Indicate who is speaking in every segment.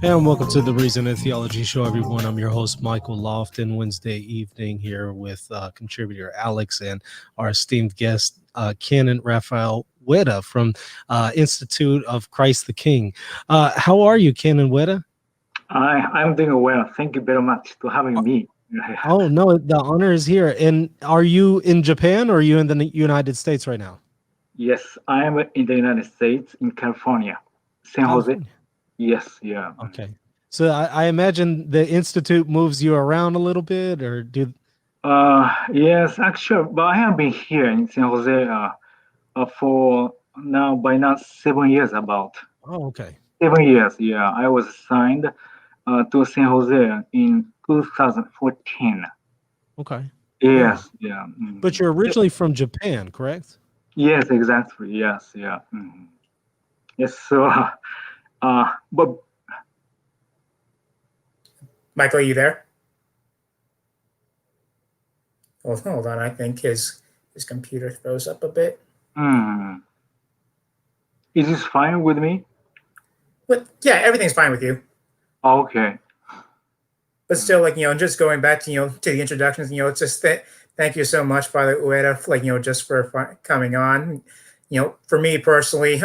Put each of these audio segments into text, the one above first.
Speaker 1: And welcome to the Reason and Theology Show, everyone. I'm your host, Michael Lofton. Wednesday evening here with contributor Alex and our esteemed guest, Canon Raphael Ueda from Institute of Christ the King. How are you, Canon Ueda?
Speaker 2: I'm doing well. Thank you very much for having me.
Speaker 1: Oh, no, the honor is here. And are you in Japan or are you in the United States right now?
Speaker 2: Yes, I am in the United States, in California, San Jose.
Speaker 1: California.
Speaker 2: Yes, yeah.
Speaker 1: Okay. So I imagine the Institute moves you around a little bit, or do...
Speaker 2: Yes, actually, but I have been here in San Jose for by now 7 years, about
Speaker 1: Oh, okay.
Speaker 2: 7 years. Yeah, I was assigned to San Jose in 2014.
Speaker 1: Okay. Yeah.
Speaker 2: Yes, yeah.
Speaker 1: But you're originally from Japan, correct?
Speaker 2: Yes, exactly. Yes, yeah. Yes, so, but
Speaker 3: Michael, are you there? Well, hold on. I think his computer throws up a bit.
Speaker 2: Is this fine with me?
Speaker 3: But yeah, everything's fine with you.
Speaker 2: Okay.
Speaker 3: But still, just going back to to the introductions, it's just thank you so much, Father Ueda, just for coming on. For me personally,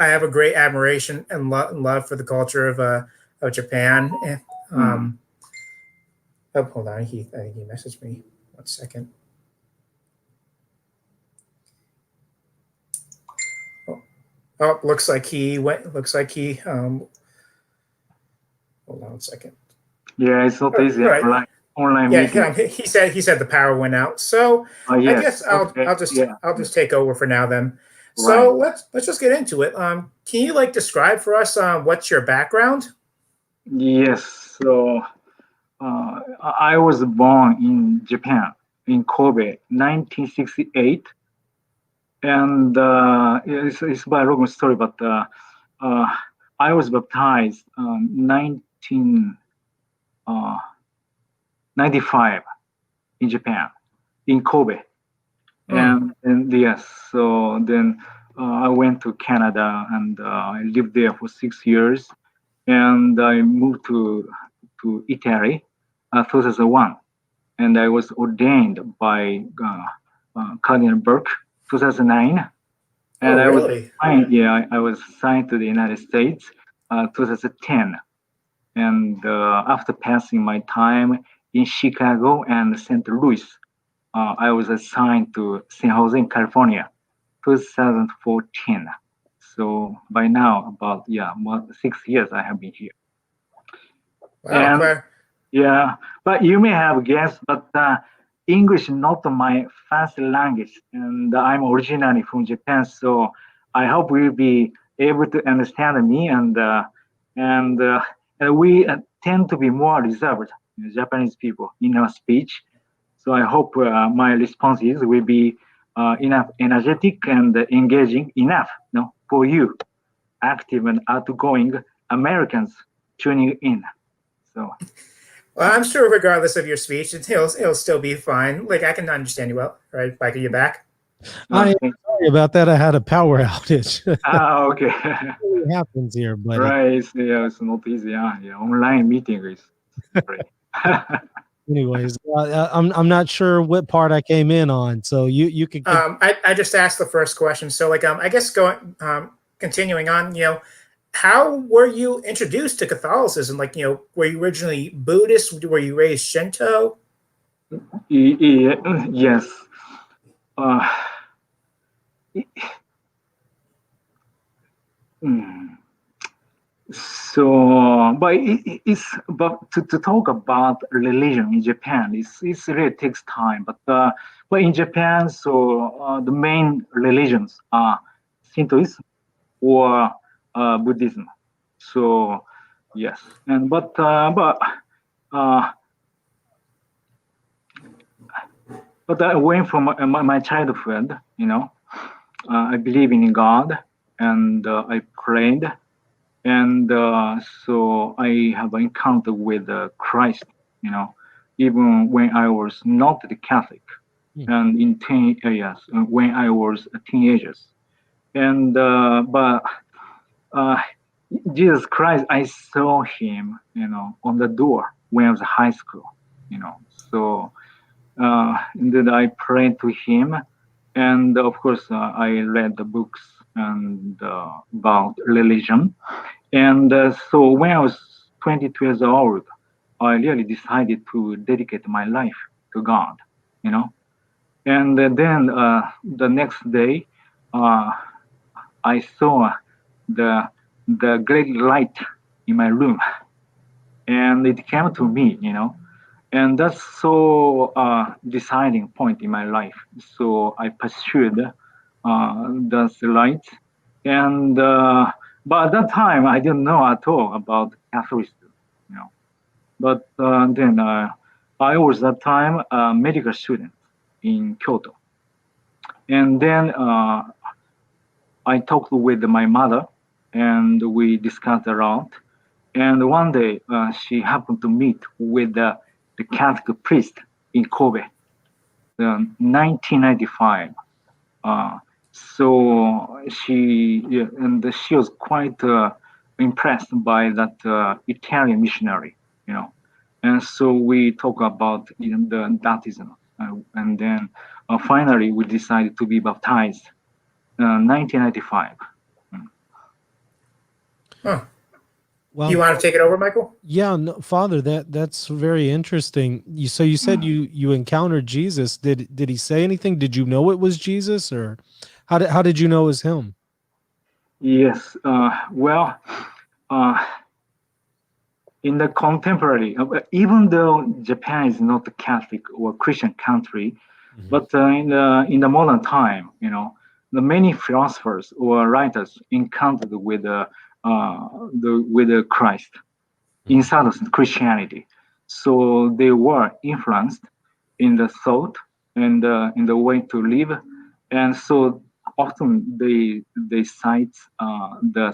Speaker 3: I have a great admiration and love for the culture of Japan. And, oh, hold on. I think he messaged me. 1 second. Oh, looks like he went. Looks like he. Hold on 1 second.
Speaker 2: Yeah, it's not easy.
Speaker 3: Right.
Speaker 2: Online
Speaker 3: yeah,
Speaker 2: meeting.
Speaker 3: he said the power went out. So
Speaker 2: Yes.
Speaker 3: I guess I'll just take over for now then.
Speaker 2: Right.
Speaker 3: So let's just get into it. Can you describe for us what's your background?
Speaker 2: Yes. So I was born in Japan, in Kobe, 1968, and it's a long story, but I was baptized 1995 in Japan, in Kobe. And yes, so then I went to Canada and I lived there for 6 years, and I moved to Italy, 2001, and I was ordained by Cardinal Burke, 2009, and I was signed, I was signed to the United States, 2010, and after passing my time in Chicago and St. Louis, I was assigned to San Jose, California, 2014. So by now, about 6 years I have been here.
Speaker 3: Wow,
Speaker 2: and yeah, but you may have guessed, but English is not my first language, and I'm originally from Japan. So I hope you'll be able to understand me, and we tend to be more reserved, Japanese people, in our speech. So I hope my responses will be enough energetic and engaging enough, for you, active and outgoing Americans tuning in. So.
Speaker 3: Well, I'm sure regardless of your speech, it'll still be fine. I can understand you well, right? Michael, you back?
Speaker 1: I'm sorry about that. I had a power outage.
Speaker 2: Okay.
Speaker 1: It happens here, but
Speaker 2: right. It's not easy. Yeah, online meeting is great.
Speaker 1: Anyways, I'm not sure what part I came in on, so you could.
Speaker 3: I just asked the first question. So I guess continuing on, how were you introduced to Catholicism? Were you originally Buddhist? Were you raised Shinto?
Speaker 2: Yes. So, but it's to talk about religion in Japan, it really takes time. But in Japan, so the main religions are Shintoism or Buddhism. So yes, and but away from my childhood, I believe in God, and I prayed, and so I have encounter with Christ, even when I was not the Catholic, and in 10 years when I was a teenager, and but Jesus Christ, I saw him, on the door when I was high school, So and then I prayed to him, and of course I read the books and about religion, and so when I was 22 years old, I really decided to dedicate my life to God, And then the next day, I saw the great light in my room, and it came to me, and that's so deciding point in my life. So I pursued that light, and but at that time I didn't know at all about Catholicism, But then I was at that time a medical student in Kyoto, and then I talked with my mother, and we discussed a lot. And one day, she happened to meet with the Catholic priest in Kobe, 1995. So and she was quite impressed by that Italian missionary, And so we talk about the baptism, and then finally we decided to be baptized, 1995.
Speaker 3: Huh.
Speaker 1: Well,
Speaker 3: Do you want to take it over, Michael?
Speaker 1: yeah, no, Father, that's very interesting. So you said you encountered Jesus. Did he say anything? Did you know it was Jesus, or how did you know it was him?
Speaker 2: Yes. Well, in the contemporary, even though Japan is not a Catholic or Christian country, but in the modern time, the many philosophers or writers encountered with Christ inside of Christianity, so they were influenced in the thought and in the way to live, and so often they cite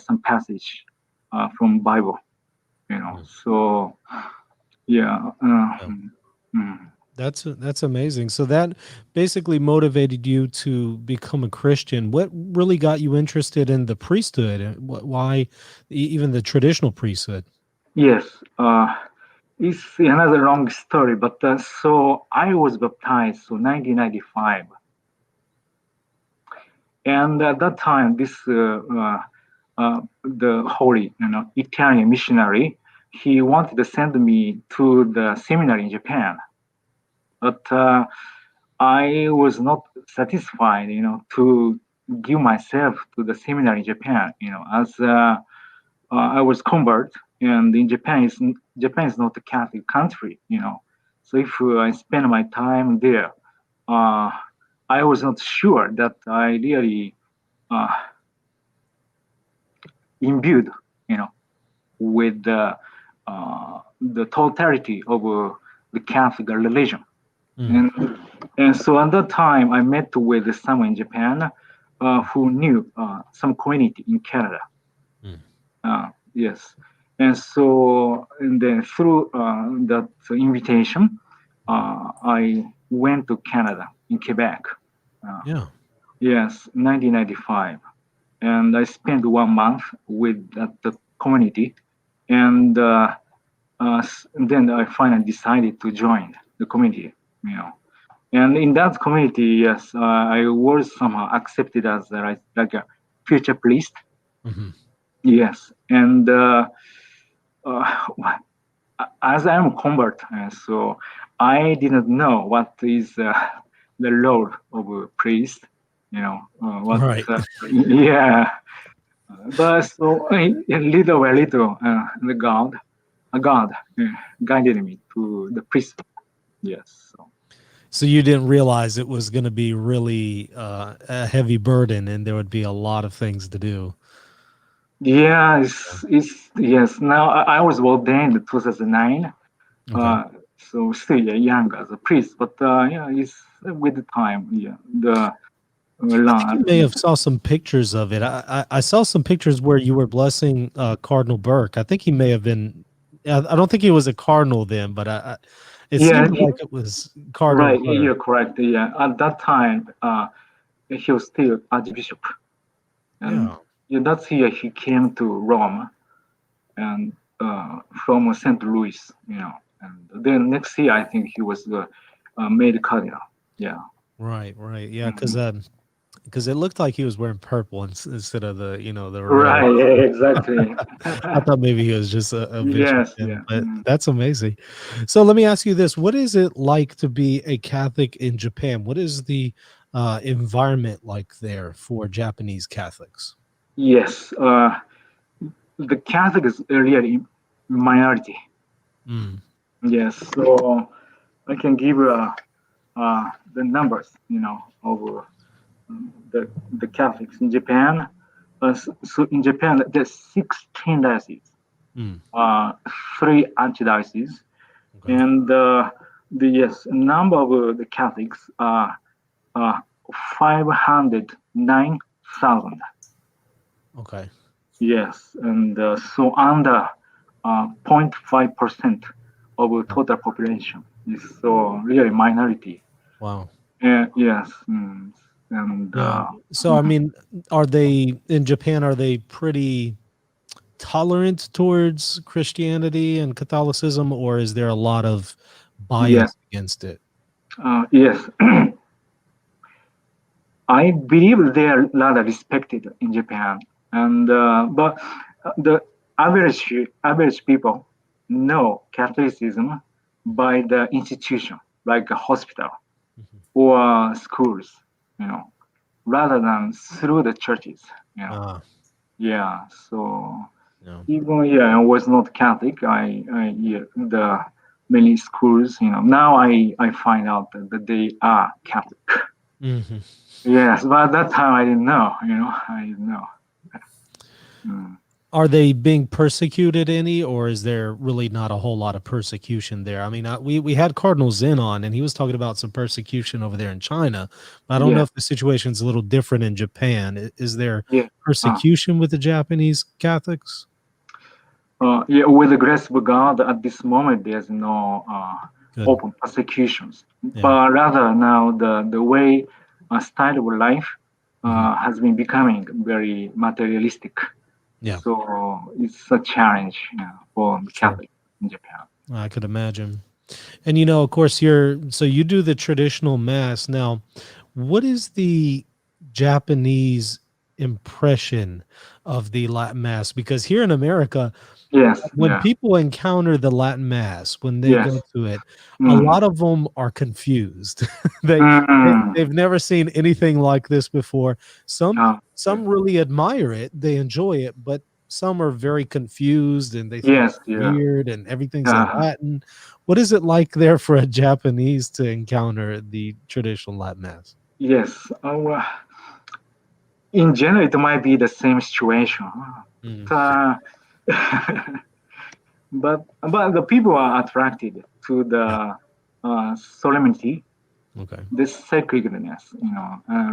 Speaker 2: some passage from Bible, So yeah.
Speaker 1: That's amazing. So that basically motivated you to become a Christian. What really got you interested in the priesthood? Why even the traditional priesthood?
Speaker 2: Yes. It's another long story, but so I was baptized, so 1995, and at that time, this the holy, Italian missionary, he wanted to send me to the seminary in Japan, but I was not satisfied, to give myself to the seminary in Japan, as I was convert, and in Japan is not a Catholic country, So if I spend my time there, I was not sure that I really imbued, with the totality of the Catholic religion. And so at that time, I met with someone in Japan who knew some community in Canada. Yes. And so, and then through that invitation, I went to Canada in Quebec. Yes, 1995. And I spent 1 month with the community. And then I finally decided to join the community, And in that community, yes, I was somehow accepted as like a future priest. Yes, and as I'm a convert, so I didn't know what is the role of a priest.
Speaker 1: Right.
Speaker 2: Yeah, but so little by little, the God guided me to the priest. Yes.
Speaker 1: So you didn't realize it was going to be really a heavy burden, and there would be a lot of things to do.
Speaker 2: Yeah, yes. Now I was ordained in 2009, so still young as a priest. But yeah, it's with the time. Yeah,
Speaker 1: I think you may have saw some pictures of it. I saw some pictures where you were blessing Cardinal Burke. I think he may have been. I don't think he was a cardinal then, but it seemed like it was Cardinal.
Speaker 2: Right, you're correct. Yeah, at that time, he was still Archbishop. And yeah, that's year he came to Rome, and from St. Louis, And then next year, I think he was made cardinal. Yeah.
Speaker 1: Right, right. Yeah,
Speaker 2: Mhm.
Speaker 1: because it looked like he was wearing purple instead of the the red.
Speaker 2: Right. Yeah, exactly.
Speaker 1: I thought maybe he was just a visual
Speaker 2: Yes.
Speaker 1: thing,
Speaker 2: Yeah.
Speaker 1: but that's amazing. So let me ask you this: what is it like to be a Catholic in Japan? What is the environment like there for Japanese Catholics?
Speaker 2: Yes. The Catholic is really minority.
Speaker 1: Mm,
Speaker 2: Yes. So I can give the numbers, of the Catholics in Japan. So in Japan, there's 16 dioceses,
Speaker 1: mm,
Speaker 2: uh, three archdioceses,
Speaker 1: okay,
Speaker 2: and the yes number of the Catholics are 509,000.
Speaker 1: okay,
Speaker 2: Yes, and so under 0.5% of the
Speaker 1: oh,
Speaker 2: total population is so really minority.
Speaker 1: wow,
Speaker 2: Yes, and
Speaker 1: yeah. So I mean, are they in Japan? Are they pretty tolerant towards Christianity and Catholicism, or is there a lot of
Speaker 2: yes,
Speaker 1: bias against it?
Speaker 2: yes. I believe they are rather respected in Japan, and but the average people know Catholicism by the institution, like a hospital
Speaker 1: Mhm.
Speaker 2: or schools, you know, rather than through the churches.
Speaker 1: Ah,
Speaker 2: Yeah, so
Speaker 1: no.
Speaker 2: even I was not Catholic. I yeah, the many schools, now I find out that they are Catholic.
Speaker 1: Hmm.
Speaker 2: Yes, but at that time I didn't know. I didn't know. Mm.
Speaker 1: Are they being persecuted any, or is there really not a whole lot of persecution there? I mean, we had Cardinal Zen on, and he was talking about some persecution over there in China. But I don't know
Speaker 2: Yeah,
Speaker 1: if the situation's a little different in Japan. Is there
Speaker 2: yeah,
Speaker 1: persecution with the Japanese Catholics?
Speaker 2: yeah. With the grace of God, at this moment there's no
Speaker 1: Good.
Speaker 2: open persecutions,
Speaker 1: Yeah.
Speaker 2: but rather now the way style of life
Speaker 1: Hmm.
Speaker 2: has been becoming very materialistic.
Speaker 1: Yeah.
Speaker 2: So it's a challenge for the
Speaker 1: Sure.
Speaker 2: Catholic in Japan.
Speaker 1: I could imagine. And of course, so you do the traditional mass. Now, what is the Japanese impression of the Latin mass? Because here in America,
Speaker 2: Yes,
Speaker 1: when
Speaker 2: yeah,
Speaker 1: people encounter the Latin mass, when they
Speaker 2: yes.
Speaker 1: go to it, a
Speaker 2: Mm.
Speaker 1: lot of them are confused. they, they
Speaker 2: Mm.
Speaker 1: they've never seen anything like this before. Some
Speaker 2: Yeah.
Speaker 1: some really admire it, they enjoy it, but some are very confused and they think
Speaker 2: Yes,
Speaker 1: it's
Speaker 2: yeah.
Speaker 1: weird and everything's in Latin. What is it like there for a Japanese to encounter the traditional Latin mass?
Speaker 2: Yes. In general, it might be the same situation.
Speaker 1: Mm,
Speaker 2: But, but the people are attracted to
Speaker 1: yeah.
Speaker 2: the solemnity,
Speaker 1: Okay.
Speaker 2: the sacredness,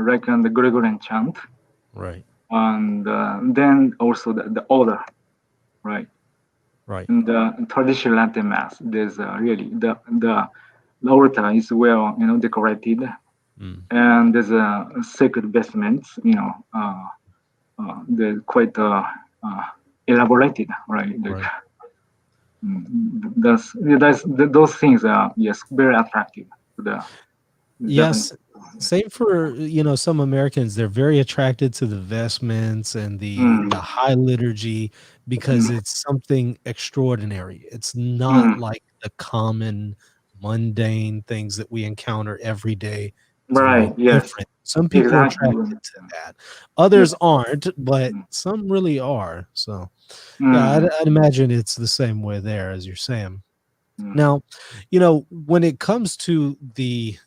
Speaker 2: like on the Gregorian chant,
Speaker 1: Right.
Speaker 2: and then also the order, right?
Speaker 1: Right.
Speaker 2: In the traditional Latin mass, there's really the altar is well, decorated,
Speaker 1: Mm,
Speaker 2: and there's a sacred vestments, they're quite elaborated, right? Like,
Speaker 1: right.
Speaker 2: those things are, yes, very attractive to the Japanese.
Speaker 1: Yes, same for some Americans. They're very attracted to the vestments and
Speaker 2: Mm,
Speaker 1: the high liturgy because
Speaker 2: mm,
Speaker 1: it's something extraordinary. It's not
Speaker 2: mm.
Speaker 1: like the common mundane things that we encounter every day. It's very
Speaker 2: Right. Yes.
Speaker 1: different. Some people are
Speaker 2: Exactly.
Speaker 1: attracted to that.
Speaker 2: Yeah.
Speaker 1: Others aren't, but
Speaker 2: Mm,
Speaker 1: some really are. So, yeah, I'd,
Speaker 2: mm,
Speaker 1: I'd imagine it's the same way there as you're saying.
Speaker 2: mm.
Speaker 1: Now, when it comes to the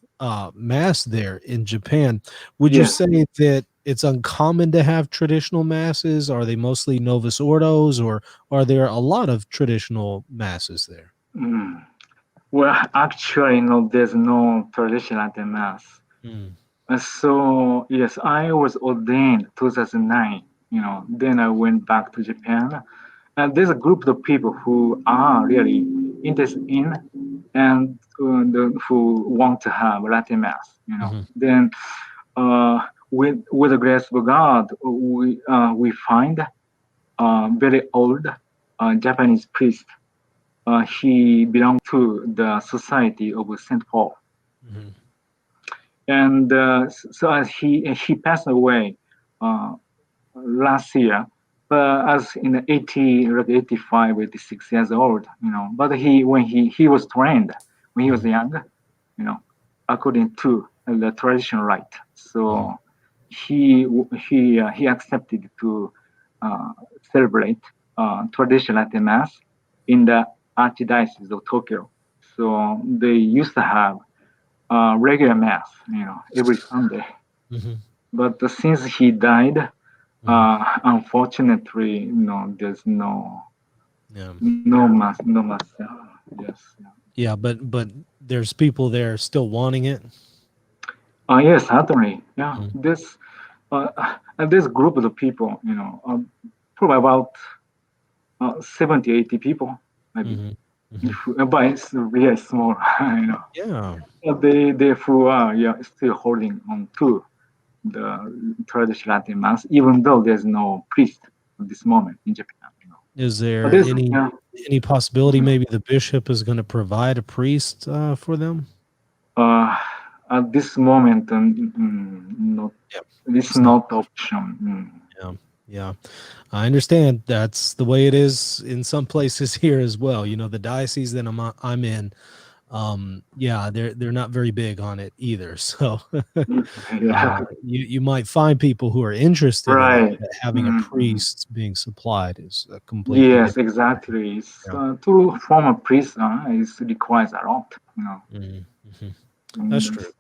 Speaker 1: mass there in Japan, would you
Speaker 2: Yes.
Speaker 1: say that it's uncommon to have traditional masses? Are they mostly Novus Ordos, or are there a lot of traditional masses there?
Speaker 2: Mm. Well, actually, no, there's no traditional Latin mass.
Speaker 1: Mm,
Speaker 2: So yes, I was ordained 2009. Then I went back to Japan, and there's a group of people who are really interested in and who want to have Latin mass.
Speaker 1: mhm,
Speaker 2: Then with the grace of God, we find very old Japanese priest. He belonged to the Society of Saint Paul,
Speaker 1: Mm-hmm.
Speaker 2: and so as he passed away last year, but as in the 80, like 85, 86 years old, But when he was trained when he was young, according to the tradition right. So he accepted to celebrate traditional Latin mass in the Archdiocese of Tokyo. So they used to have regular mass, every Sunday.
Speaker 1: Mm-hmm.
Speaker 2: But since he died,
Speaker 1: Mm-hmm.
Speaker 2: unfortunately, there's
Speaker 1: Yeah.
Speaker 2: no mass. Yes.
Speaker 1: Yeah, but there's people there still wanting it.
Speaker 2: Yes, certainly. Yeah,
Speaker 1: Mm-hmm.
Speaker 2: this group of people, probably about 70, 80 people, maybe.
Speaker 1: Mm-hmm. Mm-hmm.
Speaker 2: But it's really small,
Speaker 1: Yeah.
Speaker 2: They who are still holding on to the traditional Latin mass, even though there's no priest at this moment in Japan.
Speaker 1: Is
Speaker 2: But
Speaker 1: there
Speaker 2: there's
Speaker 1: any possibility maybe the bishop is going to provide a priest for them?
Speaker 2: uh, at this moment, not
Speaker 1: Yeah,
Speaker 2: it's
Speaker 1: it's not.
Speaker 2: not option.
Speaker 1: Yeah, yeah. I understand that's the way it is in some places here as well. The diocese that I'm in, yeah, they're not very big on it either. So
Speaker 2: Yeah,
Speaker 1: you might find people who are interested in it,
Speaker 2: right.
Speaker 1: but having a priest being supplied is a completely
Speaker 2: Yes,
Speaker 1: different.
Speaker 2: exactly.
Speaker 1: Yeah.
Speaker 2: To form a priest is requires a lot.
Speaker 1: Mm-hmm. That's
Speaker 2: And,
Speaker 1: true.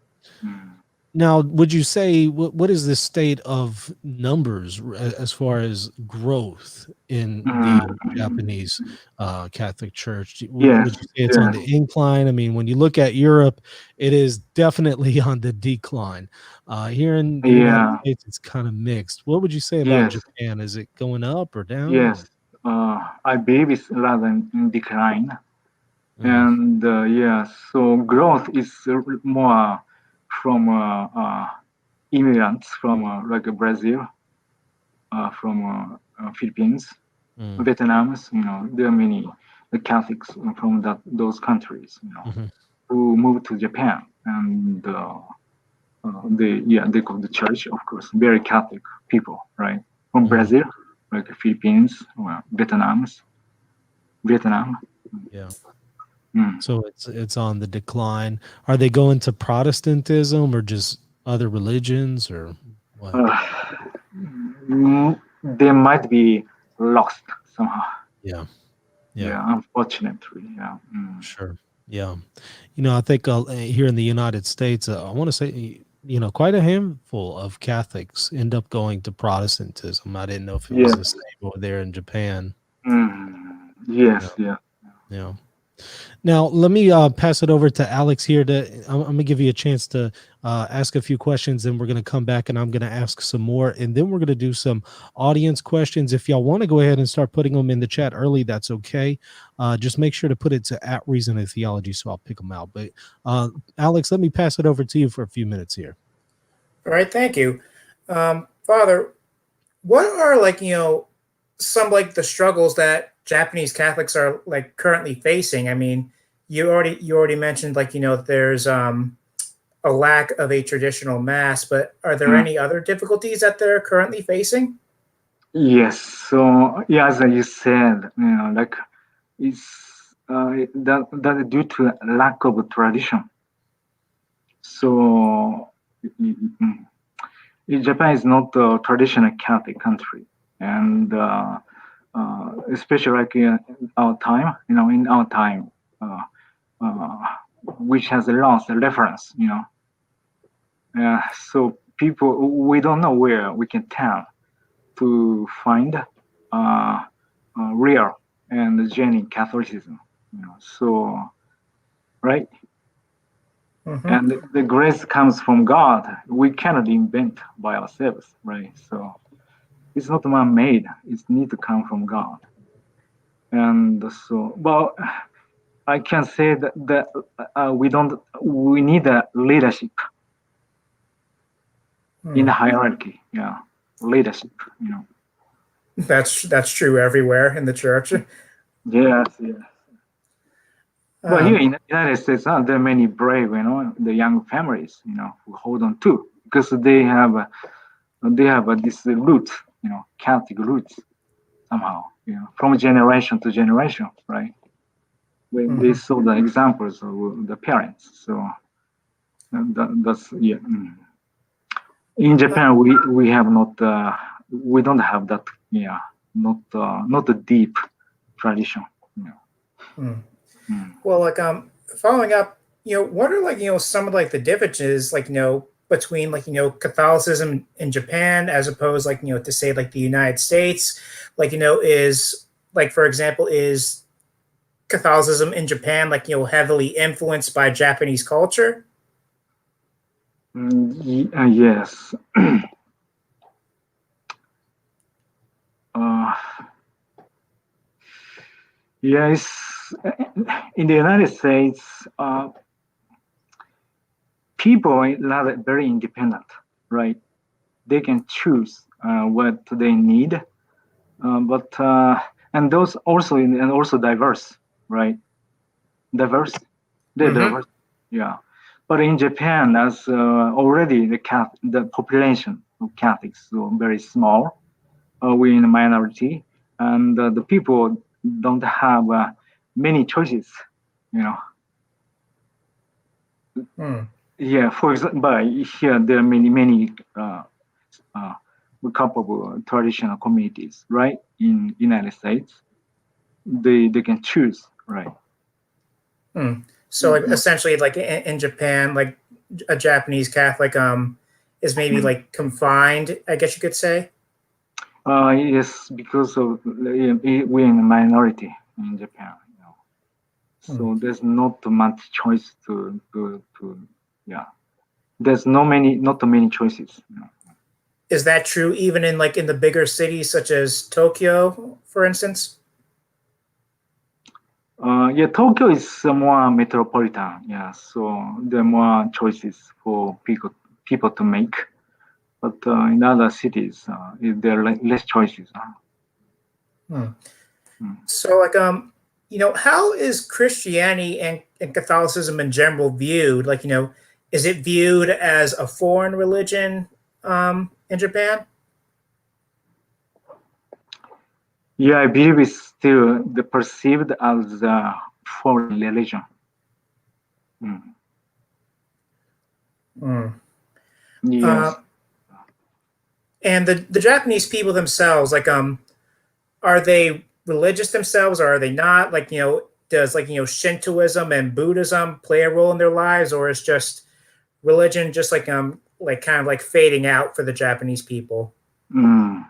Speaker 2: mm,
Speaker 1: Now, would you say what is the state of numbers as far as growth in the
Speaker 2: mm,
Speaker 1: Japanese Catholic Church? Would
Speaker 2: yes,
Speaker 1: you say it's on
Speaker 2: yes,
Speaker 1: the incline? I mean, when you look at Europe, it is definitely on the decline. Here in the United
Speaker 2: yeah,
Speaker 1: States, it's kind of mixed. What would you say about
Speaker 2: yes,
Speaker 1: Japan? Is it going up or down?
Speaker 2: yes. I believe it's rather in decline.
Speaker 1: Mm,
Speaker 2: And so growth is more from immigrants from like Brazil, from Philippines,
Speaker 1: mm,
Speaker 2: Vietnamese. There are many Catholics from those countries,
Speaker 1: mhm,
Speaker 2: who moved to Japan, and they go to church, of course, very Catholic people, right? From
Speaker 1: mhm.
Speaker 2: Brazil, like Philippines, Vietnam.
Speaker 1: Yeah.
Speaker 2: Mm.
Speaker 1: So it's on the decline. Are they going to Protestantism or just other religions or what?
Speaker 2: They might be lost somehow.
Speaker 1: Yeah. Yeah.
Speaker 2: Yeah, unfortunately. Yeah.
Speaker 1: Sure. Yeah. I think here in the United States, I want to say, quite a handful of Catholics end up going to Protestantism. I didn't know if it was
Speaker 2: Yes.
Speaker 1: the same over there in Japan.
Speaker 2: Yes.
Speaker 1: Yeah.
Speaker 2: Yeah.
Speaker 1: Yeah. Now, let me pass it over to Alex here. I'm going to give you a chance to ask a few questions, and we're going to come back and I'm going to ask some more. And then we're going to do some audience questions. If y'all want to go ahead and start putting them in the chat early, that's okay. Just make sure to put it to @Reason and Theology so I'll pick them out. But Alex, let me pass it over to you for a few minutes here.
Speaker 3: All right, thank you. Father, what are some the struggles that Japanese Catholics are currently facing? I mean, you already mentioned there's a lack of a traditional mass, but are there any other difficulties that they're currently facing?
Speaker 2: Yes. So as you said, like it's that due to lack of tradition. So Japan is not a traditional Catholic country, and especially like in our time, uh, uh, which has lost the reference, so people, we don't know where we can tell to find real and genuine Catholicism, so right.
Speaker 3: Mm-hmm.
Speaker 2: And the grace comes from God. We cannot invent by ourselves, right? So it's not man-made. It needs to come from God. And so, but I can say that we need a leadership in the hierarchy. Yeah, leadership.
Speaker 3: That's true everywhere in the church.
Speaker 2: Yes, yes. But here in the United States, there are many brave, the young families, who hold on to because they have this roots, Celtic roots somehow, from generation to generation, right? When they saw the examples of the parents, so that's yeah. In Japan, we have not, we don't have that, not a deep tradition.
Speaker 3: Well, like following up, what are like some of like the differences like between like Catholicism in Japan as opposed like to say like the United States, like is like for example is Catholicism in Japan like heavily influenced by Japanese culture?
Speaker 2: Yes. Yes, in the United States, people are not very independent, right? They can choose what they need, but and those also and also diverse, right? Diverse, they're diverse, yeah. But in Japan, as already the population of Catholics is very small, we're in a minority, and the people don't have many choices, you know. Yeah, for example, but here there are many capable traditional communities, right? In United States, they can choose, right?
Speaker 3: So like essentially like in Japan, like a Japanese Catholic is maybe like confined, I guess you could say.
Speaker 2: Yes, because of we're in a minority in Japan, so there's not much choice to yeah. There's not too many choices.
Speaker 3: Is that true even in like in the bigger cities such as Tokyo, for instance?
Speaker 2: Yeah, Tokyo is more metropolitan. Yeah, so there are more choices for people to make. But in other cities, there are less choices.
Speaker 3: So like how is Christianity and Catholicism in general viewed? Like, is it viewed as a foreign religion in Japan?
Speaker 2: Yeah, I believe it's still perceived as a foreign religion. Yes.
Speaker 3: And the Japanese people themselves, like are they religious themselves or are they not? Like, does like Shintoism and Buddhism play a role in their lives, or is just religion just like kind of like fading out for the Japanese people?
Speaker 2: Well,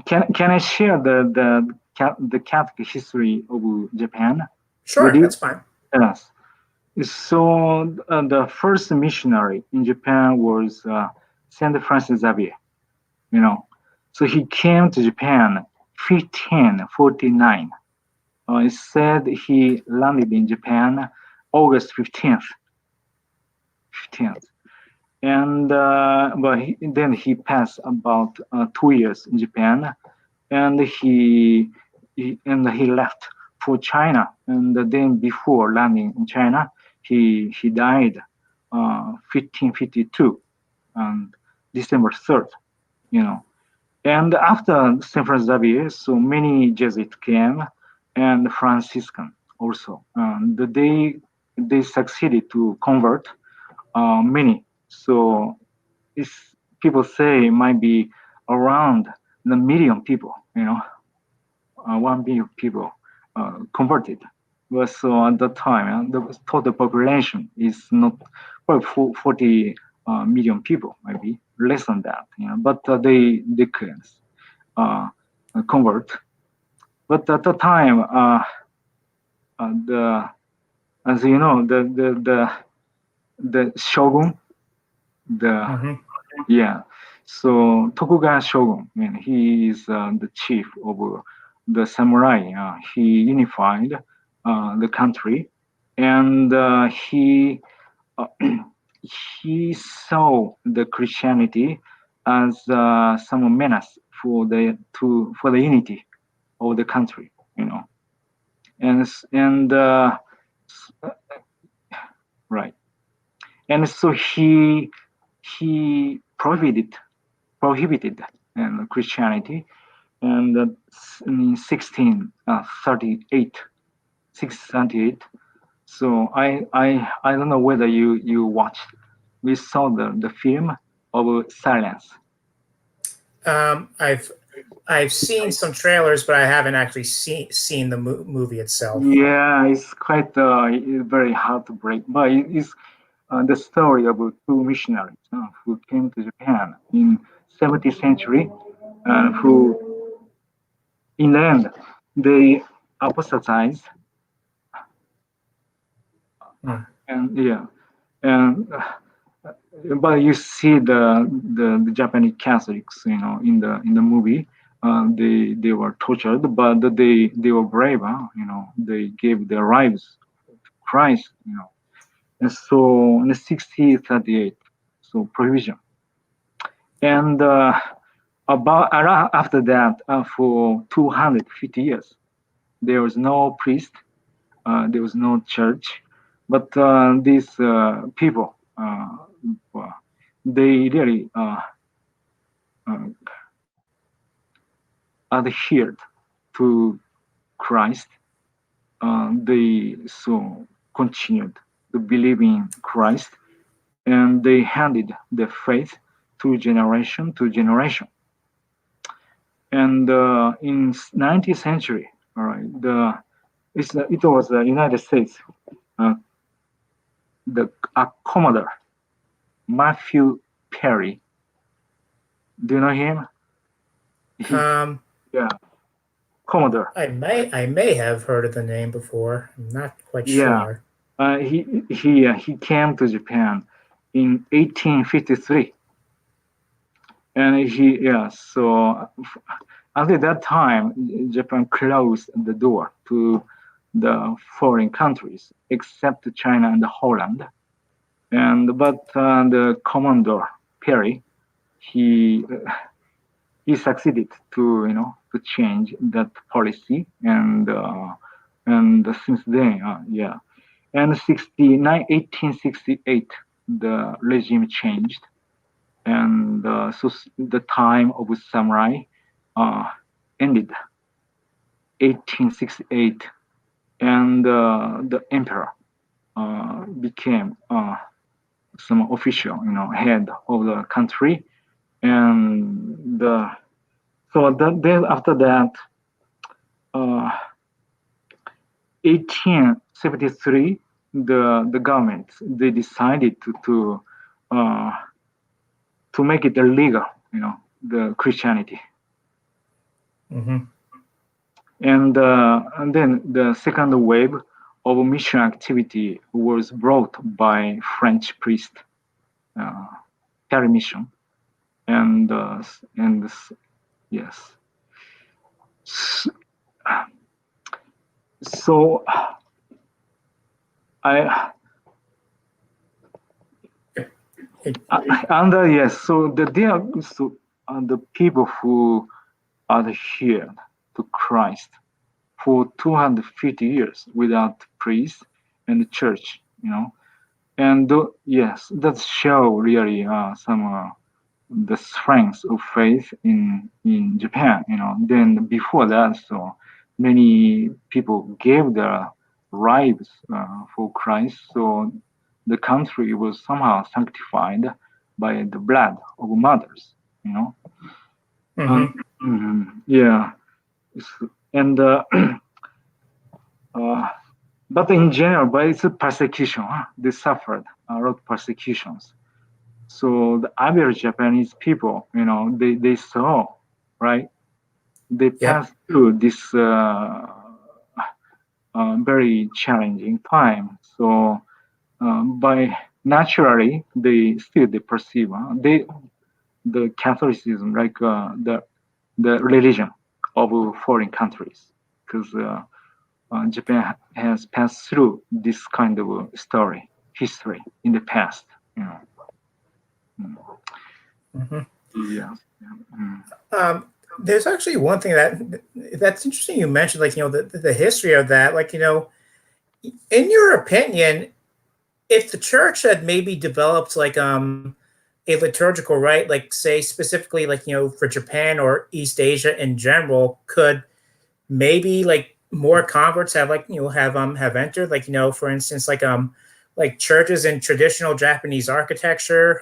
Speaker 2: can I share the Catholic history of Japan with
Speaker 3: Sure,
Speaker 2: you?
Speaker 3: that's fine.
Speaker 2: Yes. So the first missionary in Japan was Saint Francis Xavier. So he came to Japan 1549. It said he landed in Japan August 15th. And but then he passed about 2 years in Japan, and he left for China. And then before landing in China, he died 1552 on December 3rd. And after Saint Francis Xavier, so many Jesuits came, and Franciscan also. And they succeeded to convert many. So it's, people say it might be around the million people, 1 million people converted. But so at that time, the total population is not probably 40 million people, maybe less than that. But they could convert. But at the time, the as you know, the shogun, yeah. So Tokugawa shogun, he is the chief of the samurai. He unified the country, and he he saw the Christianity as some menace for the unity of the country, and right, and so he prohibited Christianity, and in 1638. So I don't know whether you watched. We saw the film of Silence.
Speaker 3: I've seen some trailers, but I haven't actually seen the movie itself.
Speaker 2: Yeah, it's quite very hard to break, but it's the story of two missionaries who came to Japan in 17th century, who in the end they apostatized, and but you see the Japanese Catholics, in the movie, they were tortured, but they were brave, they gave their lives to Christ, and so in the 1638, so prohibition, and about after that, for 250 years, there was no priest, there was no church, but these people, they really adhered to Christ. They so continued to believe in Christ, and they handed their faith to generation to generation. And in 19th century, all right, it was the United States, the Commodore Matthew Perry. Do you know him? Yeah, Commodore.
Speaker 3: I may have heard of the name before. I'm not quite sure.
Speaker 2: He came to Japan in 1853, and so after that time, Japan closed the door to the foreign countries except China and Holland, but the Commodore Perry, he succeeded to change that policy, and since then, and 1868, the regime changed, and so the time of samurai ended 1868, and the emperor became some official, head of the country, and so then after that, 1873, the government, they decided to make it illegal, the Christianity.
Speaker 3: Mm-hmm.
Speaker 2: And then the second wave of mission activity was brought by French priest, Paris mission, and yes. So so the people who adhered to Christ for 250 years without priest and church, and yes, that show really some the strength of faith in Japan, Then before that, so many people gave their lives for Christ, so the country was somehow sanctified by the blood of mothers, and but in general, but it's a persecution. They suffered a lot of persecutions. So the average Japanese people, they saw, right? They passed through this very challenging time. So by naturally, they perceive the Catholicism like the religion of foreign countries, because Japan has passed through this kind of history in the past.
Speaker 3: Mm-hmm.
Speaker 2: Yeah.
Speaker 3: There's actually one thing that's interesting you mentioned, like, the history of that. Like, in your opinion, if the church had maybe developed like a liturgical rite, like say specifically like for Japan or East Asia in general, could maybe like more converts have like have entered, like for instance like churches in traditional Japanese architecture,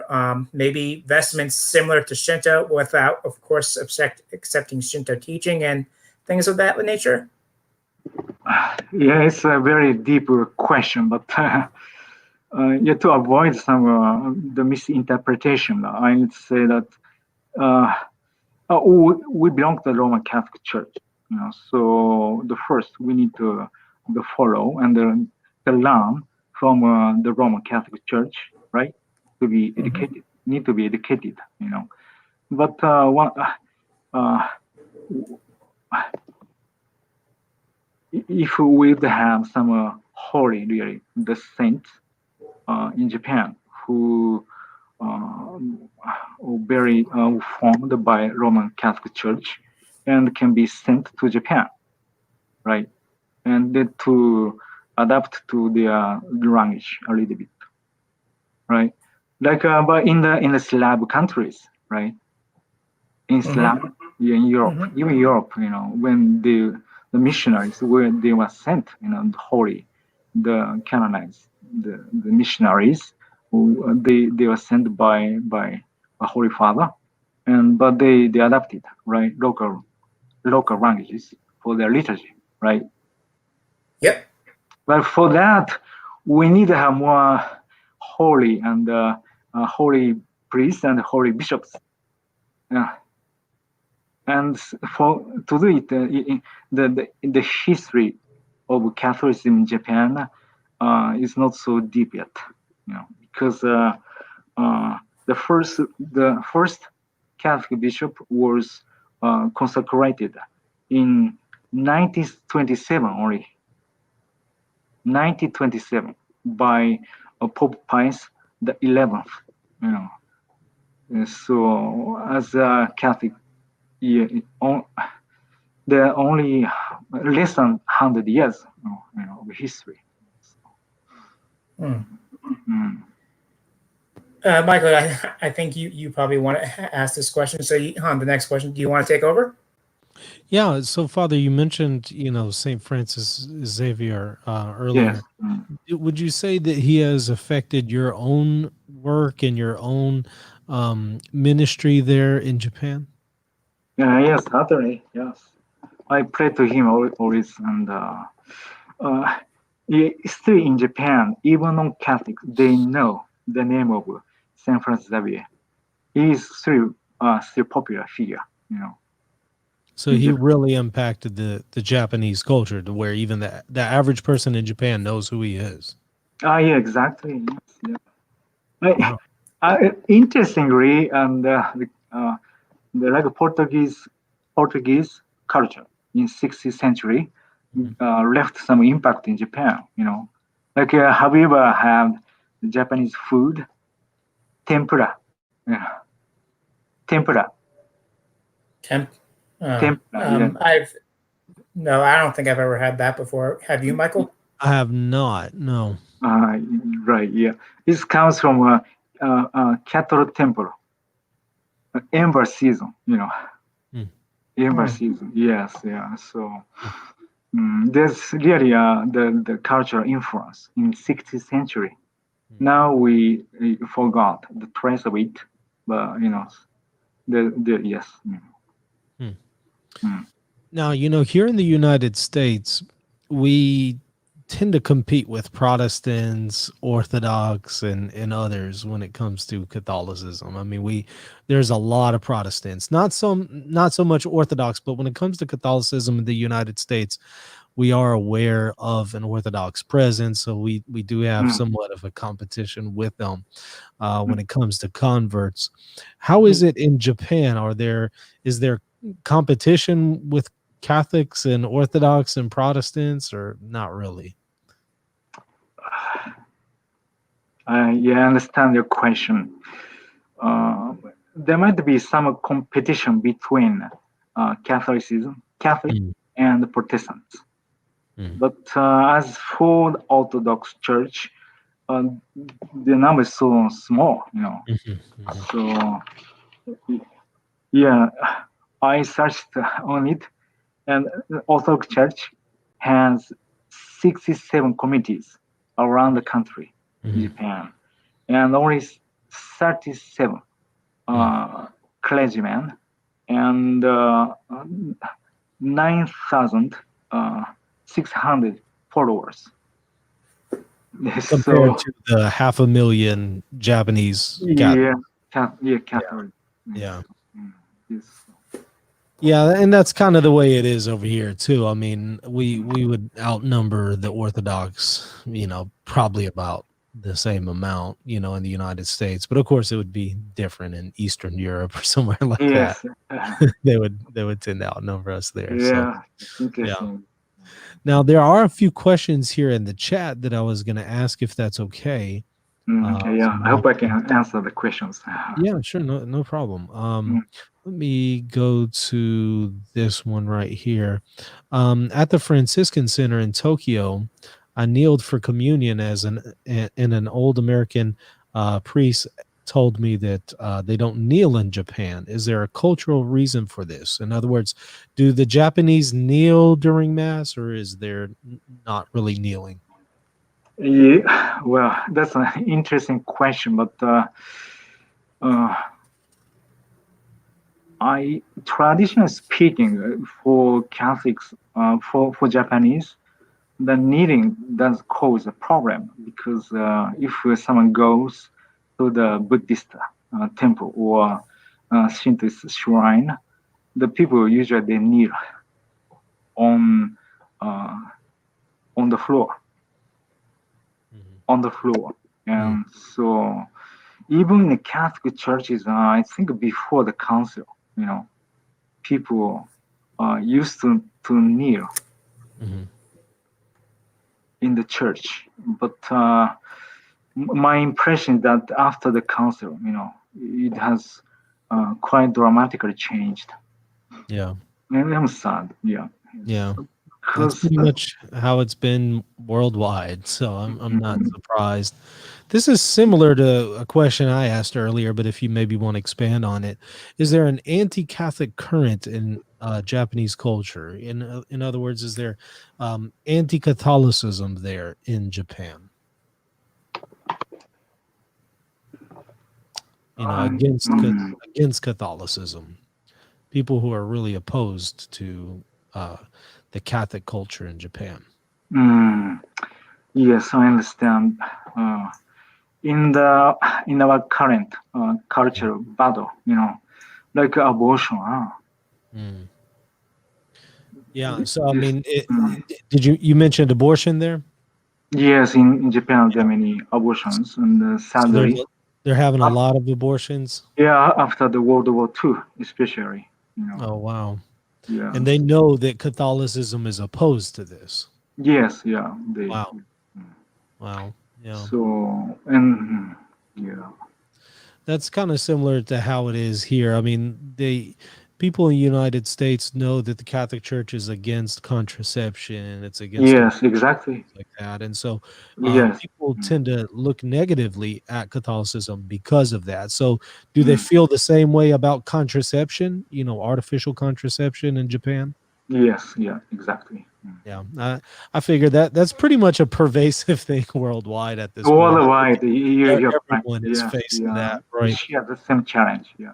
Speaker 3: maybe vestments similar to Shinto without of course accepting Shinto teaching and things of that nature.
Speaker 2: Yeah, it's a very deep question, but yeah, to avoid some the misinterpretation, I would say that we belong to the Roman Catholic Church, so the first we need to follow and to learn from the Roman Catholic Church, right? To be educated, need to be educated, But if we would have some holy, really, the saints in Japan who very formed by Roman Catholic Church and can be sent to Japan, right? And then to adapt to their language a little bit, right? Like, but in the Slav countries, right? In Slav, yeah, in Europe, even Europe, when the missionaries when they were sent, the holy, the canonized, the missionaries, they were sent by a Holy Father, but they adapted, right, local languages for their liturgy, right?
Speaker 3: Yep.
Speaker 2: But for that, we need to have more holy and holy priests and holy bishops. And to do it, the history of Catholicism in Japan is not so deep yet, because the first Catholic bishop was consecrated in 1927 only. 1927 by Pope Pius the 11th. So as a Catholic, yeah, there are only less than 100 years of history.
Speaker 3: Michael, I think you probably want to ask this question. So the next question, do you want to take over?
Speaker 1: Yeah. So, Father, you mentioned Saint Francis Xavier earlier.
Speaker 2: Yes.
Speaker 1: Would you say that he has affected your own work and your own ministry there in Japan?
Speaker 2: Yes, certainly. Yes, I pray to him always, and still in Japan, even non-Catholics, they know the name of Saint Francis Xavier. He is still popular figure.
Speaker 1: So he really impacted the Japanese culture to where even the average person in Japan knows who he is.
Speaker 2: Yeah, exactly. Yes, yeah.
Speaker 1: Wow.
Speaker 2: Interestingly, and the like Portuguese culture in 16th century left some impact in Japan. Like, have you ever had Japanese food? Tempura. Tempura. Tempura. Yeah.
Speaker 3: I don't think I've ever had that before. Have you, Michael?
Speaker 1: I have not. No.
Speaker 2: Right. Yeah. This comes from cattle temple. Ember season. Ember season. Yes. Yeah. So. There's really the cultural influence in 16th century. Now we forgot the trace of it, but yes.
Speaker 1: Now, here in the United States, we tend to compete with Protestants, Orthodox, and others when it comes to Catholicism. I mean, there's a lot of Protestants, not so much Orthodox, but when it comes to Catholicism in the United States, we are aware of an Orthodox presence, so we do have somewhat of a competition with them when it comes to converts. How is it in Japan? Is there competition with Catholics and Orthodox and Protestants, or not really?
Speaker 2: Yeah, I understand your question. there might be some competition between Catholicism, Catholic, and Protestants. But as for the Orthodox Church, the number is so small, So, yeah, I searched on it, and the Orthodox Church has 67 committees around the country, Japan, and only 37 clergymen and 9,600 followers.
Speaker 1: Compared to the 500,000 Japanese Catholics.
Speaker 2: Catholic.
Speaker 1: Yeah.
Speaker 2: Yes.
Speaker 1: Yeah, and that's kind of the way it is over here too. I mean, we would outnumber the Orthodox, probably about the same amount, in the United States. But of course, it would be different in Eastern Europe or somewhere like that. they would tend to outnumber us there.
Speaker 2: Yeah,
Speaker 1: so,
Speaker 2: interesting.
Speaker 1: Now there are a few questions here in the chat that I was going to ask if that's okay.
Speaker 2: I hope I can answer the questions.
Speaker 1: Yeah, sure, no problem. Let me go to this one right here. At the Franciscan Center in Tokyo, I kneeled for communion as an old American priest told me that they don't kneel in Japan. Is there a cultural reason for this? In other words, do the Japanese kneel during Mass, or is there not really kneeling?
Speaker 2: Yeah, well, that's an interesting question, but traditionally speaking, for Catholics, for Japanese, the kneeling does cause a problem because if someone goes to the Buddhist temple or Shintoist shrine, the people usually they kneel on the floor. And so even in the Catholic churches, I think before the council, people used to kneel in the church. But my impression is that after the council, it has quite dramatically changed.
Speaker 1: Yeah.
Speaker 2: And I'm sad. Yeah.
Speaker 1: That's pretty much how it's been worldwide. So I'm not surprised. This is similar to a question I asked earlier, but if you maybe want to expand on it, is there an anti-Catholic current in Japanese culture? In other words, is there anti-Catholicism there in Japan? Against Catholicism, people who are really opposed to the Catholic culture in Japan.
Speaker 2: Yes, I understand. In our current cultural battle, like abortion.
Speaker 1: Yeah. So I mean, did you mentioned abortion there?
Speaker 2: Yes, in Japan there are many abortions, and sadly,
Speaker 1: so they're having a lot of abortions.
Speaker 2: Yeah, after the World War II, especially.
Speaker 1: Oh wow.
Speaker 2: Yeah.
Speaker 1: And they know that Catholicism is opposed to this.
Speaker 2: Yes. Yeah.
Speaker 1: Wow. Yeah.
Speaker 2: So and yeah.
Speaker 1: That's kind of similar to how it is here. I mean, people in the United States know that the Catholic Church is against contraception. It's against
Speaker 2: exactly
Speaker 1: like that, and so
Speaker 2: yes.
Speaker 1: people tend to look negatively at Catholicism because of that. So, do they feel the same way about contraception? Artificial contraception in Japan?
Speaker 2: Yes. Yeah. Exactly.
Speaker 1: Yeah, I figure that's pretty much a pervasive thing worldwide at this point.
Speaker 2: Worldwide,
Speaker 1: everyone is facing that, right?
Speaker 2: We share the same challenge. Yes.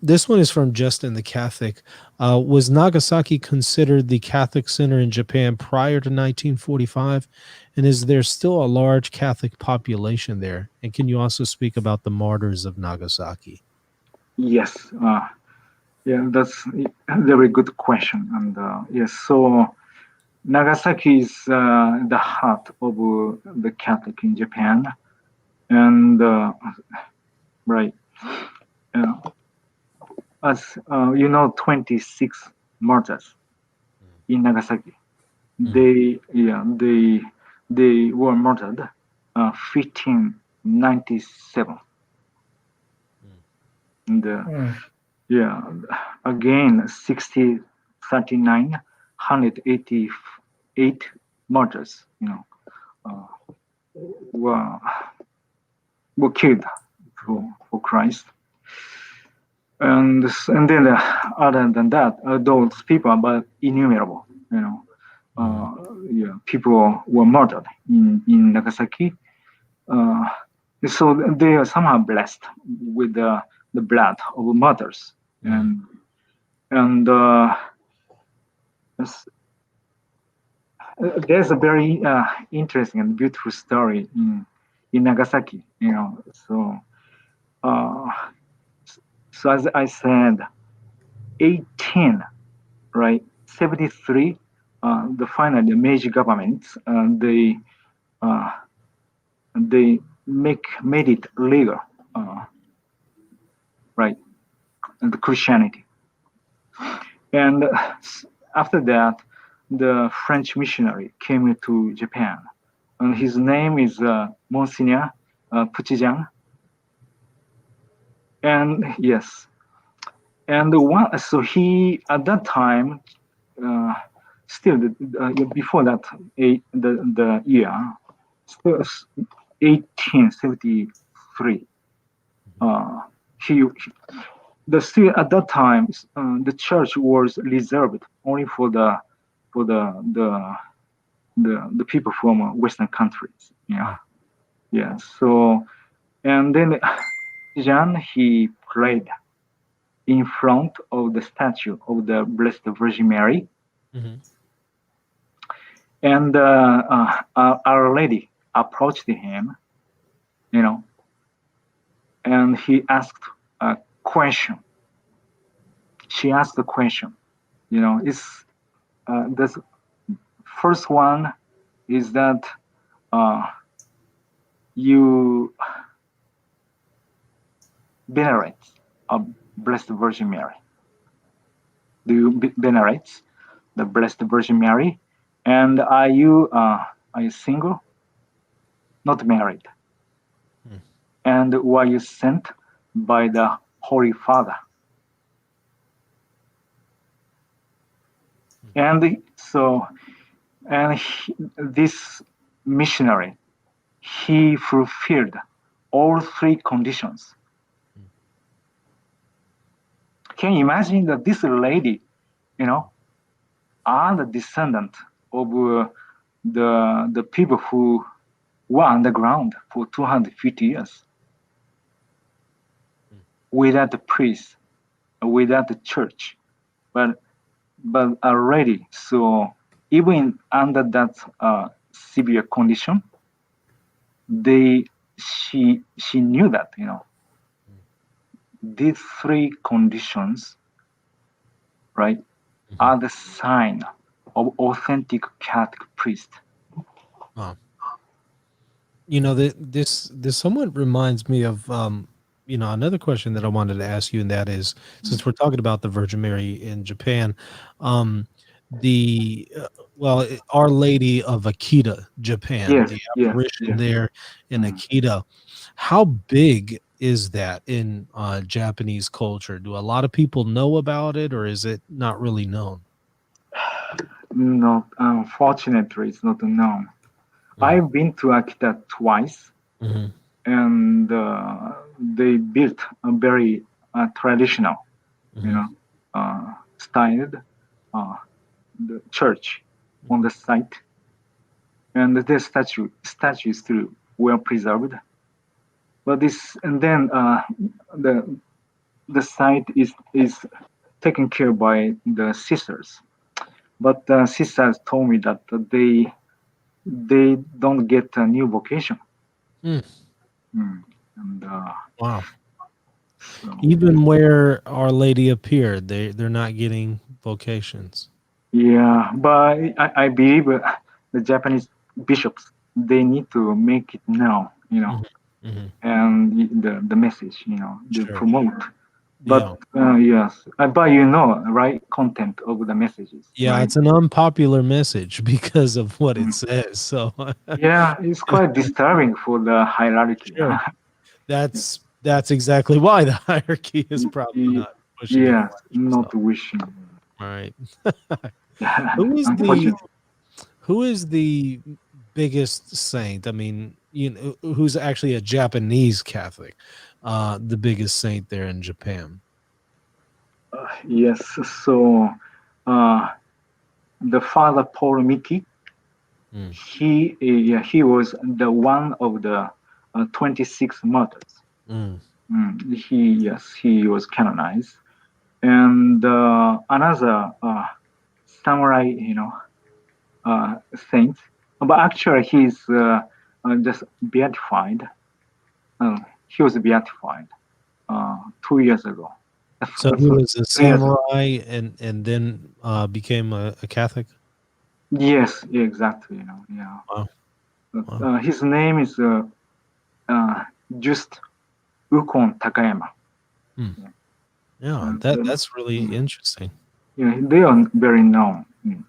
Speaker 1: This one is from Justin the Catholic. Was Nagasaki considered the Catholic center in Japan prior to 1945? And is there still a large Catholic population there? And can you also speak about the martyrs of Nagasaki?
Speaker 2: Yes. That's a very good question. And yes, so Nagasaki is the heart of the Catholic in Japan. And right. As 26 martyrs in Nagasaki. They were murdered 1597. And yeah, again 60, 39, 188 martyrs, were killed for Christ. And then other than that, those people are innumerable. People were murdered in Nagasaki. So they are somehow blessed with the blood of martyrs. And there's a very interesting and beautiful story in Nagasaki. So as I said, 73, the final Meiji government, they made it legal, and the Christianity. And after that, the French missionary came to Japan, and his name is Monsignor Puchijan. And yes, and so he at that time, still before that, the year, still 1873. Still at that time, the church was reserved only for the people from Western countries. Yeah. So, and then Jean, he prayed in front of the statue of the Blessed Virgin Mary. And Our Lady approached him, and he asked a question. She asked the question, is the first one is that you venerate a Blessed Virgin Mary. Do you venerate the Blessed Virgin Mary? And are you single? Not married? And were you sent by the Holy Father? And so, this missionary, he fulfilled all three conditions. Can you imagine that this lady, are the descendant of the people who were underground for 250 years, without the priest, without the church, but already. So even under that severe condition, she knew that these three conditions, are the sign of authentic Catholic priest.
Speaker 1: Wow. This somewhat reminds me of another question that I wanted to ask you, and that is, since we're talking about the Virgin Mary in Japan, Our Lady of Akita, Japan, the apparition there in Akita, how big is that in Japanese culture? Do a lot of people know about it, or is it not really known?
Speaker 2: No, unfortunately, it's not known. I've been to Akita twice, and they built a very traditional, styled the church on the site, and the statue is still well preserved. But the site is taken care by the sisters. But the sisters told me that they don't get a new vocation. And
Speaker 1: wow. So, even where Our Lady appeared, they're not getting vocations.
Speaker 2: Yeah, but I believe the Japanese bishops, they need to make it known, and the message, they promote. But yes, but content of the messages.
Speaker 1: Yeah, it's an unpopular message because of what it says. So
Speaker 2: yeah, it's quite disturbing for the hierarchy.
Speaker 1: Sure. That's That's exactly why the hierarchy is probably not pushing it.
Speaker 2: Yes, not wishing.
Speaker 1: All right.
Speaker 2: Yeah,
Speaker 1: Who is the
Speaker 2: unfortunately.
Speaker 1: who is the biggest saint? I mean, who's actually a Japanese Catholic? The biggest saint there in Japan.
Speaker 2: Yes, so uh, the Father Paul Miki,
Speaker 1: Mm,
Speaker 2: he was the one of the 26 martyrs.
Speaker 1: mm,
Speaker 2: He was canonized, and another samurai, saint, but actually he's just beatified. He was beatified 2 years ago.
Speaker 1: So he was a
Speaker 2: 3 years ago.
Speaker 1: samurai and then became a Catholic.
Speaker 2: Yes, exactly. Yeah.
Speaker 1: Wow. Wow.
Speaker 2: His name is just Ukon Takayama.
Speaker 1: Hmm. Yeah,
Speaker 2: And,
Speaker 1: that's really interesting.
Speaker 2: they are very known,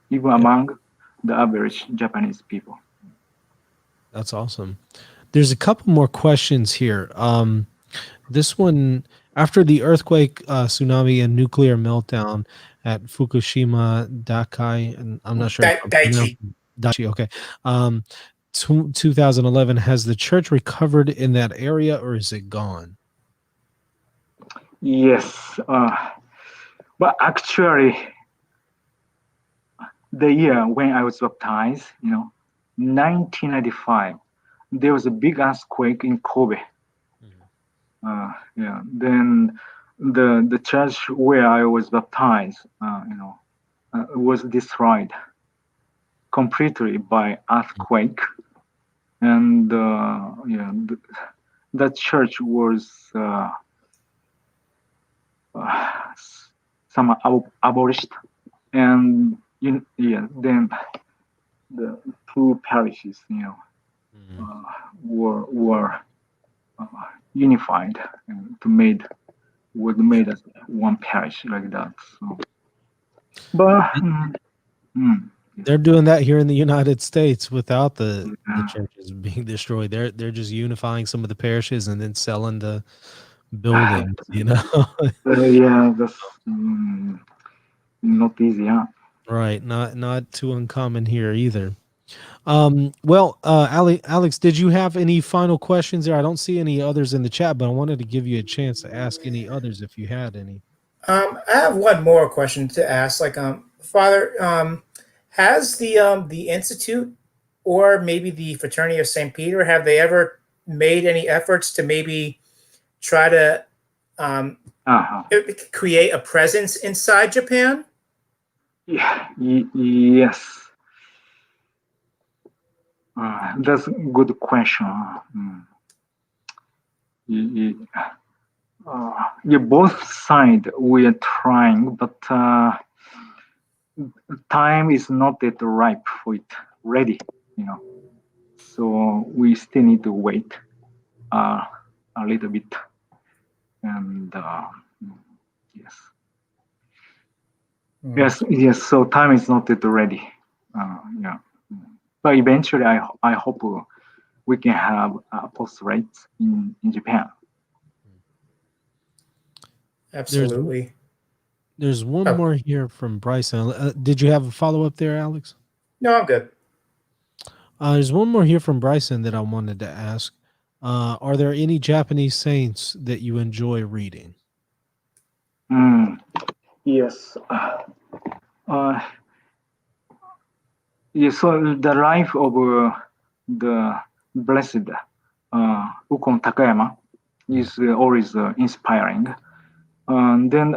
Speaker 2: even among the average Japanese people.
Speaker 1: That's awesome. There's a couple more questions here. This one, after the earthquake, tsunami, and nuclear meltdown at Fukushima Daiichi, and I'm not sure if I'm
Speaker 3: Daiichi.
Speaker 1: pronouncing Daiichi. Okay. 2011, has the church recovered in that area, or is it gone?
Speaker 2: Yes, but actually, the year when I was baptized, 1995, there was a big earthquake in Kobe. Then the church where I was baptized, was destroyed completely by earthquake, and the church was some abolished, and then the two parishes, were unified and was made as one parish like that. So, but
Speaker 1: They're doing that here in the United States without the
Speaker 2: yeah,
Speaker 1: churches being destroyed. They're just unifying some of the parishes and then selling the buildings,
Speaker 2: yeah, that's not easy, huh?
Speaker 1: Right. Not too uncommon here either. Well, Alex, did you have any final questions there? I don't see any others in the chat, but I wanted to give you a chance to ask any others if you had any.
Speaker 3: I have one more question to ask. Like, Father, has the institute or maybe the fraternity of Saint Peter, have they ever made any efforts to maybe try to um,
Speaker 2: Uh-huh.
Speaker 3: create a presence inside Japan?
Speaker 2: Yeah, yes. That's a good question. Both sides we are trying, but time is not yet ripe for it, ready, So we still need to wait a little bit, and yes, yes. So time is not yet ready. Yeah, but eventually, I hope we can have apostolates in Japan.
Speaker 3: Absolutely.
Speaker 1: There's one more here from Bryson. Did you have a follow up there, Alex?
Speaker 3: No, I'm good.
Speaker 1: There's one more here from Bryson that I wanted to ask. Are there any Japanese saints that you enjoy reading?
Speaker 2: Yes. Yes. So the life of the blessed Ukon Takayama is always inspiring. Then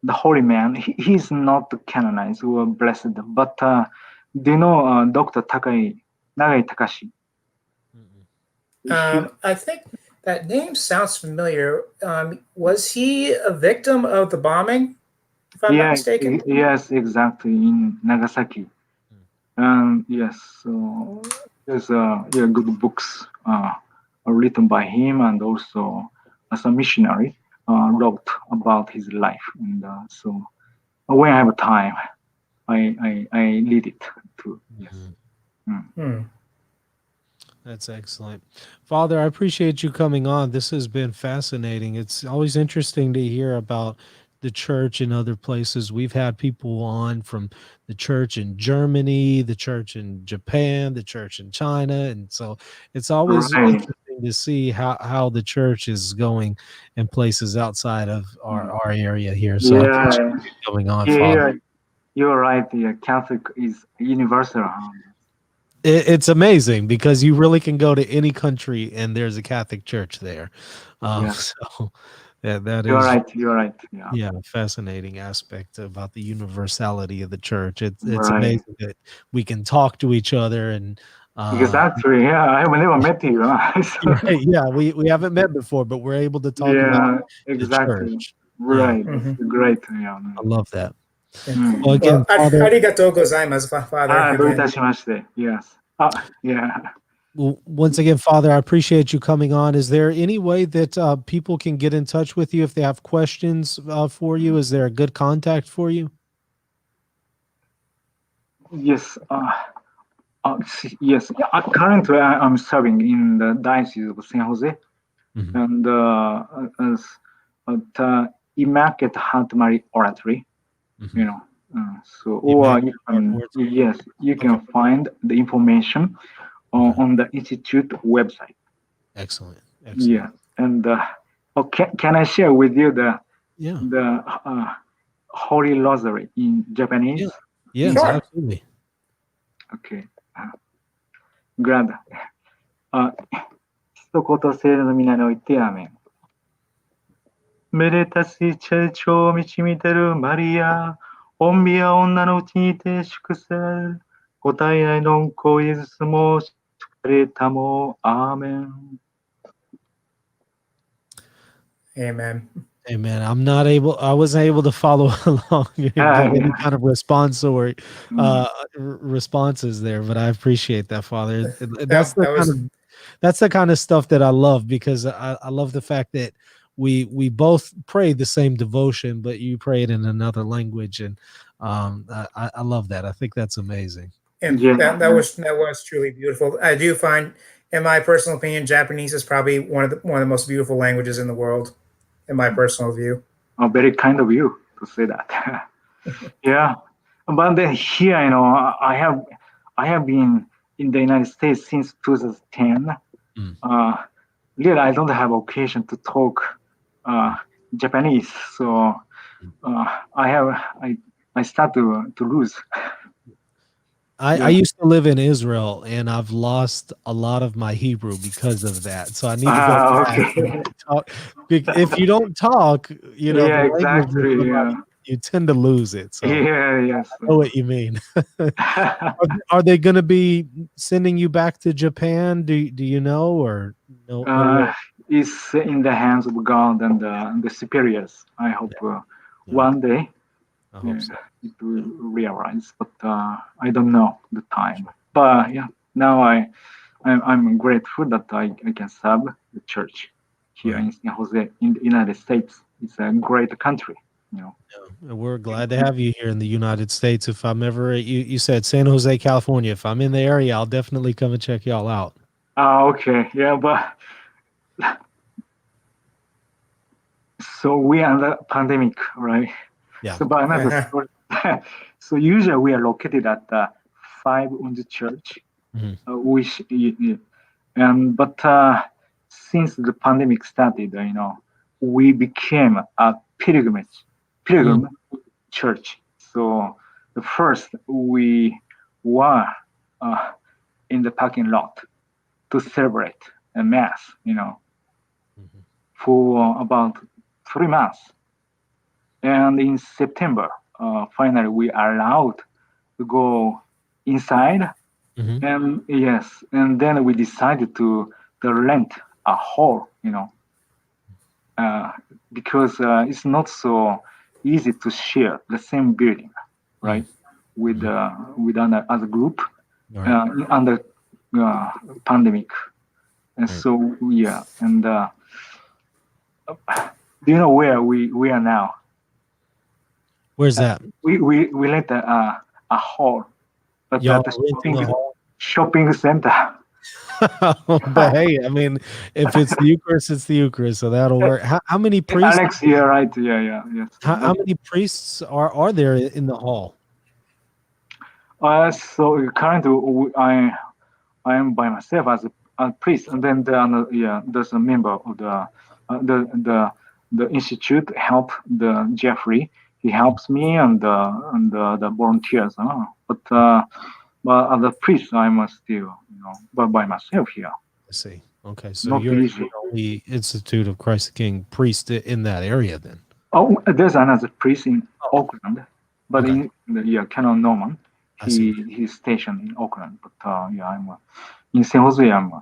Speaker 2: the holy man, he's not canonized or blessed, but do you know Dr. Nagai Takashi?
Speaker 3: I think that name sounds familiar. Was he a victim of the bombing, if I'm not mistaken?
Speaker 2: Yes, exactly, in Nagasaki. Yes, so there's good books written by him, and also as a missionary wrote about his life. And so when I have time, I read it too. Yes.
Speaker 1: That's excellent. Father, I appreciate you coming on. This has been fascinating. It's always interesting to hear about the church in other places. We've had people on from the church in Germany, the church in Japan, the church in China. And so it's always
Speaker 2: Right.
Speaker 1: interesting to see how the church is going in places outside of our area here. So I appreciate
Speaker 2: Yeah.
Speaker 1: you coming on,
Speaker 2: Yeah,
Speaker 1: Father.
Speaker 2: you're right. Yeah, Catholic is universal.
Speaker 1: It's amazing because you really can go to any country and there's a Catholic church there.
Speaker 2: Yeah,
Speaker 1: So that
Speaker 2: you're
Speaker 1: is,
Speaker 2: right. You're right. Yeah,
Speaker 1: yeah, a fascinating aspect about the universality of the church. It's
Speaker 2: right.
Speaker 1: amazing that we can talk to each other and
Speaker 2: Exactly. Yeah, I have never met you.
Speaker 1: right, yeah, we haven't met before, but we're able to talk about
Speaker 2: Yeah,
Speaker 1: the
Speaker 2: exactly.
Speaker 1: church. Yeah,
Speaker 2: Right. That's
Speaker 3: Mhm.
Speaker 2: great. Yeah.
Speaker 1: I love that.
Speaker 3: Yeah.
Speaker 1: Well,
Speaker 3: Well,
Speaker 1: again, Father,
Speaker 3: arigatou gozaimasu, Father,
Speaker 2: どうい
Speaker 3: again.
Speaker 2: たしまして. Yes. Yeah.
Speaker 1: once again, Father, I appreciate you coming on. Is there any way that people can get in touch with you if they have questions for you? Is there a good contact for you?
Speaker 2: Yes. Yes. Currently, I'm serving in the Diocese of San Jose
Speaker 1: Mhm.
Speaker 2: and as at Immaculate Heart Mary Oratory.
Speaker 1: Mhm.
Speaker 2: You know. So, or
Speaker 1: Immaculate
Speaker 2: you
Speaker 1: Heart
Speaker 2: can,
Speaker 1: Oratory.
Speaker 2: yes, you can
Speaker 1: Okay.
Speaker 2: find the information
Speaker 1: Okay.
Speaker 2: on the institute website.
Speaker 1: Excellent.
Speaker 2: Yeah,
Speaker 1: Excellent.
Speaker 2: and can I share with you
Speaker 1: Yeah.
Speaker 2: the Holy Rosary in Japanese?
Speaker 1: Yeah. Yes,
Speaker 3: Sure.
Speaker 1: absolutely.
Speaker 2: Okay, glad. 一言聖霊の皆においてアーメン。めでたし成長を導いてるマリア、御美は女のうちにて祝せられる。ご体内の子イエスも祝されたも。アーメン。
Speaker 3: Amen.
Speaker 1: Hey man, I wasn't able to follow along and give any kind of response or responses there, but I appreciate that, Father.
Speaker 3: That was
Speaker 1: That's the kind of stuff that I love because I love the fact that we both pray the same devotion, but you pray it in another language, and I love that. I think that's amazing.
Speaker 3: and
Speaker 2: Yeah.
Speaker 3: that was truly beautiful. I do find, in my personal opinion, Japanese is probably one of the most beautiful languages in the world, in my personal view.
Speaker 2: Very kind of you to say that. Yeah, but then here, I have been in the United States since 2010. Really, I don't have occasion to talk Japanese, so I start to lose.
Speaker 1: I used to live in Israel, and I've lost a lot of my Hebrew because of that. So I need to go back
Speaker 2: Okay.
Speaker 1: and talk. If you don't talk,
Speaker 2: Yeah,
Speaker 1: the language of
Speaker 2: exactly.
Speaker 1: somebody, you tend to lose it. So
Speaker 2: Yeah, yes.
Speaker 1: I know what you mean. Are they going to be sending you back to Japan? Do you know or no? No.
Speaker 2: It's in the hands of God and the superiors. I hope one day
Speaker 1: I hope so.
Speaker 2: it will realize, but I don't know the time. But yeah, now I'm grateful that I can serve the church here
Speaker 1: Right.
Speaker 2: in San Jose in the United States. It's a great country,
Speaker 1: We're glad to have you here in the United States. If I'm ever, you said San Jose, California. If I'm in the area, I'll definitely come and check y'all out.
Speaker 2: Okay, yeah, but so we are in the pandemic, right?
Speaker 1: Yeah.
Speaker 2: So, but another story. So usually we are located at the 5 on the church, which but since the pandemic started, we became a pilgrim church. So the first we were in the parking lot to celebrate a mass, for about 3 months. And in September, finally we are allowed to go inside. And yes, and then we decided to rent a hall, because it's not so easy to share the same building, right? With another group under pandemic. And so yeah, and do you know where we are now?
Speaker 1: Where's that?
Speaker 2: We rent a hall at
Speaker 1: Y'all
Speaker 2: the
Speaker 1: renting a hall?
Speaker 2: shopping center.
Speaker 1: But hey, I mean, if it's the Eucharist, it's the Eucharist, so that'll work. How many priests?
Speaker 2: Alex, yeah, right, yeah, yes.
Speaker 1: How many priests are there in the hall?
Speaker 2: So currently I am by myself as a priest, and then there's a member of the institute help the Jeffrey. He helps me and the volunteers. But as a priest, I'm still but by myself here.
Speaker 1: I see. Okay, so
Speaker 2: Not
Speaker 1: you're
Speaker 2: easy.
Speaker 1: the only Institute of Christ the King priest in that area, then.
Speaker 2: Oh, there's another priest in Auckland, but
Speaker 1: Okay.
Speaker 2: Canon Norman.
Speaker 1: I see.
Speaker 2: He's stationed in Auckland, but I'm in San Jose. I'm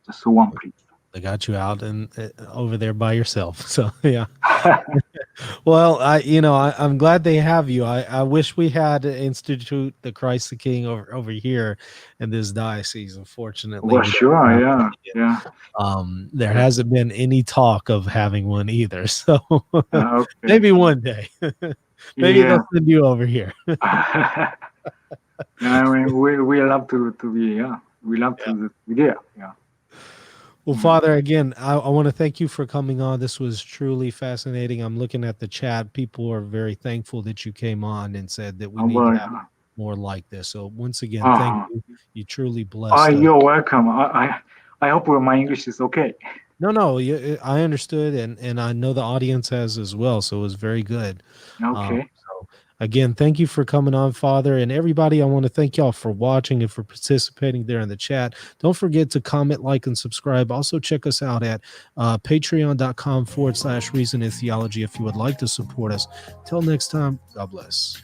Speaker 2: just one priest.
Speaker 1: They got you out and over there by yourself. So yeah. Well, I'm glad they have you. I wish we had Institute the Christ the King over here in this diocese. Unfortunately,
Speaker 2: Well,
Speaker 1: we don't
Speaker 2: sure,
Speaker 1: have
Speaker 2: yeah.
Speaker 1: there hasn't been any talk of having one either. So
Speaker 2: Okay.
Speaker 1: maybe one day, maybe
Speaker 2: Yeah.
Speaker 1: they'll send you over here.
Speaker 2: I mean, we love to be we love to be there. Yeah.
Speaker 1: Well, Father, again, I want to thank you for coming on. This was truly fascinating. I'm looking at the chat. People are very thankful that you came on and said that we need to have more like this. So once again, thank you. You truly blessed us.
Speaker 2: You're welcome. I hope my English is okay.
Speaker 1: No, I understood, and I know the audience has as well. So it was very good.
Speaker 2: Okay.
Speaker 1: So again, thank you for coming on, Father, and everybody. I want to thank y'all for watching and for participating there in the chat. Don't forget to comment, like, and subscribe. Also, check us out at patreon.com/Reason and Theology if you would like to support us. Till next time, God bless.